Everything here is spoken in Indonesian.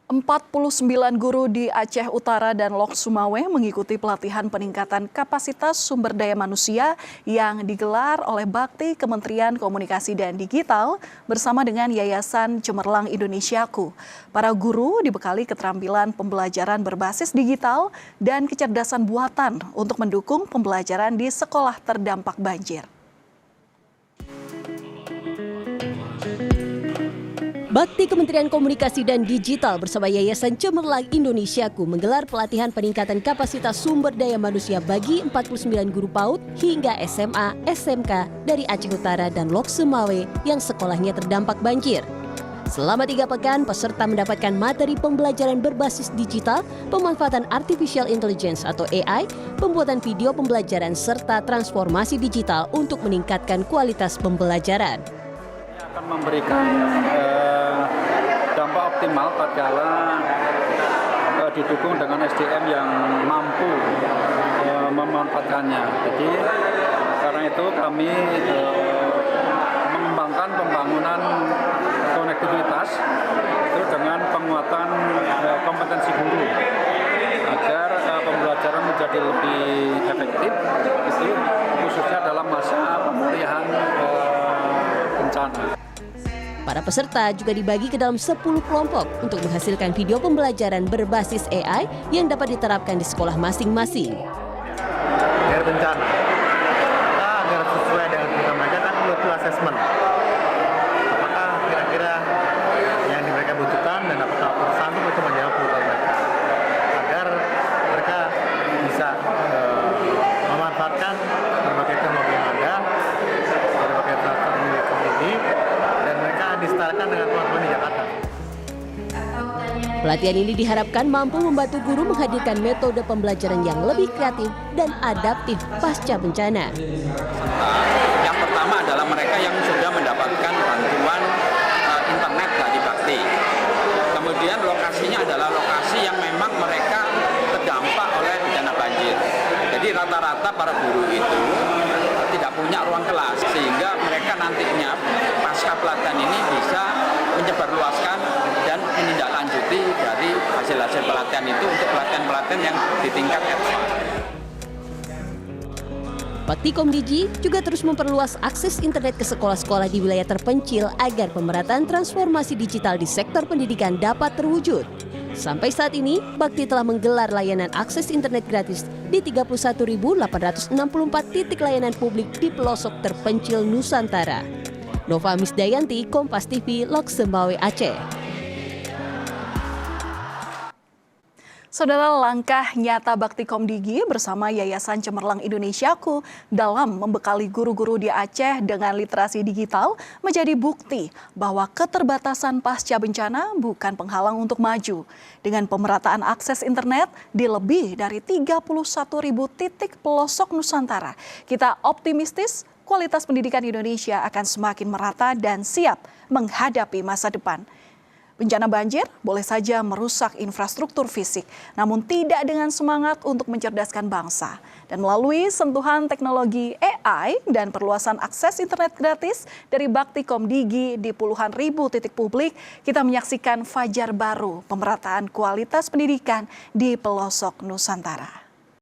49 guru di Aceh Utara dan Lok Sumawe mengikuti pelatihan peningkatan kapasitas sumber daya manusia yang digelar oleh Bakti Kementerian Komunikasi dan Digital bersama dengan Yayasan Cemerlang Indonesiaku. Para guru dibekali keterampilan pembelajaran berbasis digital dan kecerdasan buatan untuk mendukung pembelajaran di sekolah terdampak banjir. Bakti Kementerian Komunikasi dan Digital bersama Yayasan Cemerlang Indonesiaku menggelar pelatihan peningkatan kapasitas sumber daya manusia bagi 49 guru PAUD hingga SMA, SMK dari Aceh Utara dan Lok Sumawe yang sekolahnya terdampak banjir. Selama 3 pekan, peserta mendapatkan materi pembelajaran berbasis digital, pemanfaatan artificial intelligence atau AI, pembuatan video pembelajaran, serta transformasi digital untuk meningkatkan kualitas pembelajaran. Akan memberikan dampak optimal tatkala didukung dengan SDM yang mampu memanfaatkannya. Jadi karena itu kami mengembangkan pembangunan konektivitas itu dengan penguatan kompetensi guru agar pembelajaran menjadi lebih efektif, itu khususnya dalam masa pemulihan bencana. Para peserta juga dibagi ke dalam 10 kelompok untuk menghasilkan video pembelajaran berbasis AI yang dapat diterapkan di sekolah masing-masing. Dari bencana, kita agar sesuai dengan program mereka kan butuh asesmen. Apakah kira-kira yang mereka butuhkan dan apakah sanggup untuk menjawab kebutuhan mereka, agar mereka bisa memanfaatkan berbagai teknologi yang ada, berbagai teknologi dan mereka disetarkan dengan teman-teman di Jakarta. Pelatihan ini diharapkan mampu membantu guru menghadirkan metode pembelajaran yang lebih kreatif dan adaptif pasca bencana. Yang pertama adalah mereka yang sudah mendapatkan bantuan internet dari Bakti. Kemudian lokasinya adalah lokasi yang memang mereka terdampak oleh bencana banjir. Jadi rata-rata para guru itu tidak punya ruang kelas, sehingga mereka nantinya pasca pelatihan ini bisa menyebarluaskan dan menindaklanjuti dari hasil-hasil pelatihan itu untuk pelatihan-pelatihan yang di tingkat advance. Bakti Komdigi juga terus memperluas akses internet ke sekolah-sekolah di wilayah terpencil agar pemerataan transformasi digital di sektor pendidikan dapat terwujud. Sampai saat ini, Bakti telah menggelar layanan akses internet gratis di 31.864 titik layanan publik di pelosok terpencil Nusantara. Nova Misdayanti, Kompas TV, Lok Sumawe, Aceh. Saudara, langkah nyata Bakti Komdigi bersama Yayasan Cemerlang Indonesiaku dalam membekali guru-guru di Aceh dengan literasi digital menjadi bukti bahwa keterbatasan pasca bencana bukan penghalang untuk maju. Dengan pemerataan akses internet di lebih dari 31.000 titik pelosok Nusantara, kita optimistis kualitas pendidikan Indonesia akan semakin merata dan siap menghadapi masa depan. Bencana banjir boleh saja merusak infrastruktur fisik, namun tidak dengan semangat untuk mencerdaskan bangsa. Dan melalui sentuhan teknologi AI dan perluasan akses internet gratis dari Bakti Komdigi di puluhan ribu titik publik, kita menyaksikan fajar baru pemerataan kualitas pendidikan di pelosok Nusantara.